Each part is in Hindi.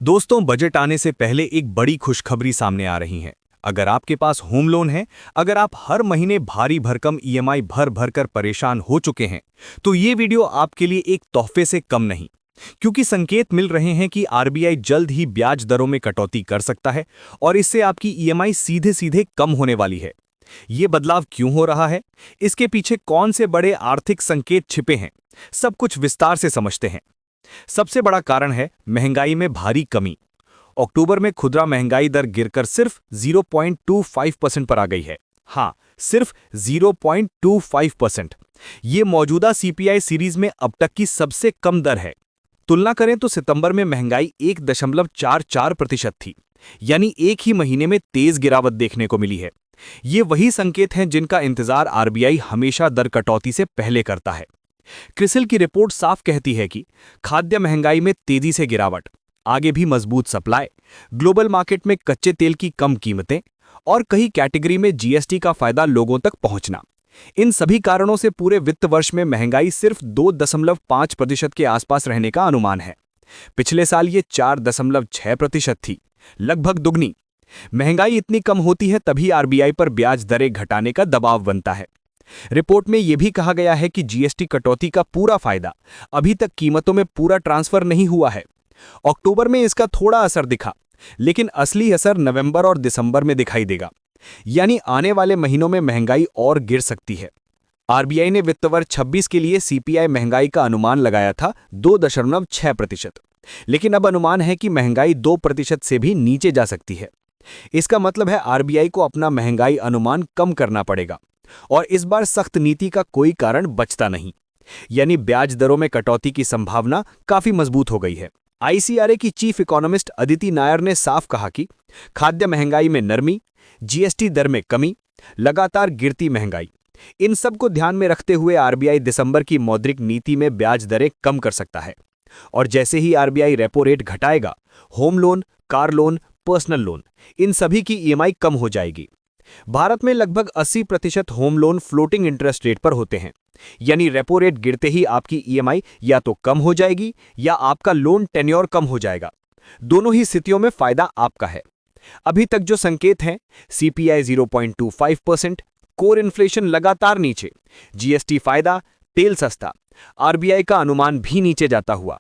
दोस्तों, बजट आने से पहले एक बड़ी खुशखबरी सामने आ रही है। अगर आपके पास होम लोन है, अगर आप हर महीने भारी भरकम ईएमआई भर भर कर परेशान हो चुके हैं, तो ये वीडियो आपके लिए एक तोहफे से कम नहीं। क्योंकि संकेत मिल रहे हैं कि आरबीआई जल्द ही ब्याज दरों में कटौती कर सकता है और इससे आपकी ईएमआई सीधे सीधे कम होने वाली है। ये बदलाव क्यों हो रहा है, इसके पीछे कौन से बड़े आर्थिक संकेत छिपे हैं, सब कुछ विस्तार से समझते हैं। सबसे बड़ा कारण है महंगाई में भारी कमी। अक्टूबर में खुदरा महंगाई दर गिरकर सिर्फ 0.25% पर आ गई है। हाँ, सिर्फ 0.25%। ये मौजूदा सीपीआई सीरीज में अब तक की सबसे कम दर है। तुलना करें तो सितंबर में महंगाई 1.44% थी, यानी एक ही महीने में तेज गिरावट देखने को मिली है। ये वही संकेत हैं जिनका इंतजार आरबीआई हमेशा दर कटौती से पहले करता है। क्रिसिल की रिपोर्ट साफ कहती है कि खाद्य महंगाई में तेजी से गिरावट, आगे भी मजबूत सप्लाई, ग्लोबल मार्केट में कच्चे तेल की कम कीमतें और कई कैटेगरी में जीएसटी का फायदा लोगों तक पहुंचना, इन सभी कारणों से पूरे वित्त वर्ष में महंगाई सिर्फ 2.5% के आसपास रहने का अनुमान है। पिछले साल ये 4.6% थी, लगभग दुगनी। महंगाई इतनी कम होती है तभी आरबीआई पर ब्याज दरें घटाने का दबाव बनता है। रिपोर्ट में यह भी कहा गया है कि जीएसटी कटौती का पूरा फायदा अभी तक कीमतों में पूरा ट्रांसफर नहीं हुआ है। अक्टूबर में इसका थोड़ा असर दिखा, लेकिन असली असर नवंबर और दिसंबर में दिखाई देगा, यानी आने वाले महीनों में महंगाई और गिर सकती है। आरबीआई ने वित्त वर्ष 26 के लिए सीपीआई महंगाई का अनुमान लगाया था 2.6%, लेकिन अब अनुमान है कि महंगाई 2% से भी नीचे जा सकती है। इसका मतलब है आरबीआई को अपना महंगाई अनुमान कम करना पड़ेगा और इस बार सख्त नीति का कोई कारण बचता नहीं, यानी ब्याज दरों में कटौती की संभावना काफी मजबूत हो गई है। आईसीआरए की चीफ इकोनॉमिस्ट अदिति नायर ने साफ कहा कि खाद्य महंगाई में नरमी, जीएसटी दर में कमी, लगातार गिरती महंगाई, इन सब को ध्यान में रखते हुए आरबीआई दिसंबर की मौद्रिक नीति में ब्याज दरें कम कर सकता है। और जैसे ही आरबीआई रेपो रेट घटाएगा, home loan, car loan, personal loan, इन सभी की ईएमआई कम हो जाएगी। भारत में लगभग 80% home loan floating interest rate पर होते हैं, यानी रेपो रेट गिरते ही आपकी ईएमआई या तो कम हो जाएगी या आपका लोन टेन्योर कम हो जाएगा। दोनों ही स्थितियों में फायदा आपका है। अभी तक जो संकेत हैं, सीपीआई 0.25%, कोर इन्फ्लेशन लगातार नीचे, जीएसटी फायदा, तेल सस्ता, आरबीआई का अनुमान भी नीचे जाता हुआ,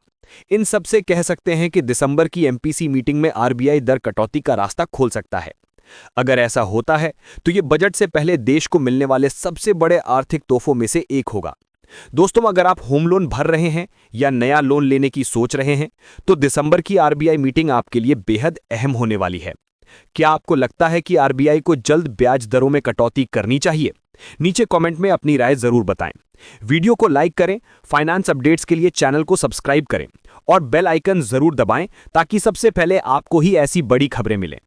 इन सब से कह सकते हैं कि दिसंबर की एमपीसी मीटिंग में आरबीआई दर कटौती का रास्ता खोल सकता है। अगर ऐसा होता है तो ये बजट से पहले देश को मिलने वाले सबसे बड़े आर्थिक तोहफों में से एक होगा। दोस्तों, अगर आप होम लोन भर रहे हैं या नया लोन लेने की सोच रहे हैं, तो दिसंबर की आरबीआई मीटिंग आपके लिए बेहद अहम होने वाली है। क्या आपको लगता है कि आरबीआई को जल्द ब्याज दरों में कटौती करनी चाहिए? नीचे कमेंट में अपनी राय जरूर बताएं। वीडियो को लाइक करें, फाइनेंस अपडेट्स के लिए चैनल को सब्सक्राइब करें और बेल आइकन जरूर दबाएं ताकि सबसे पहले आपको ही ऐसी बड़ी खबरें मिलें।